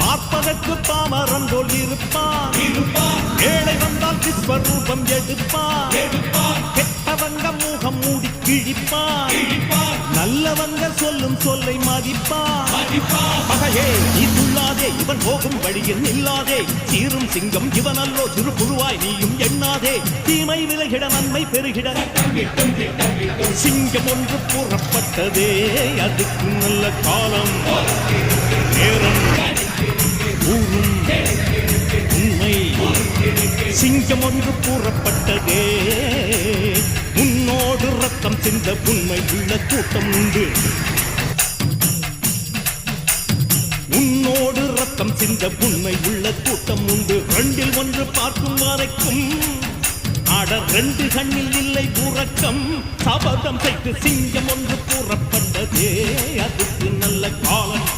பார்ப்பதற்கு பாமரன் போல் இருப்பான். ஏழை வந்தால் விஸ்வரூபம் எடுப்பான். கெட்டவங்க முகம் மூடி கிழிப்பான். நல்லவங்க சொல்லும் சொல்லை மதிப்பான். பகையே நீ துள்ளாதே, இவன் போகும் வழியில் நில்லாதே. சீரும் சிங்கம் இவனல்லோ, சிறு புழுவாய் நீயும் எண்ணாதே. தீமை விலகிட நன்மை பெருகிட சிங்கம் ஒன்று புறப்பட்டதே. அதுக்கு நல்ல காலம் நேரம் ஊரும் உண்மை. சிங்கம் ஒன்று கூறப்பட்டதே. உன்னோடு ரத்தம் சிந்த உண்மை உள்ள கூட்டம் உண்டு. உன்னோடு ரத்தம் சிந்த உண்மை உள்ள கூட்டம் உண்டு. ரெண்டில் ஒன்று பார்க்கும் வரைக்கும் ஆட ரெண்டு கண்ணில் இல்லை உறக்கம். சபதம் செய்து சிங்கம் ஒன்று கூறப்பட்டதே. அதுக்கு நல்ல காலம்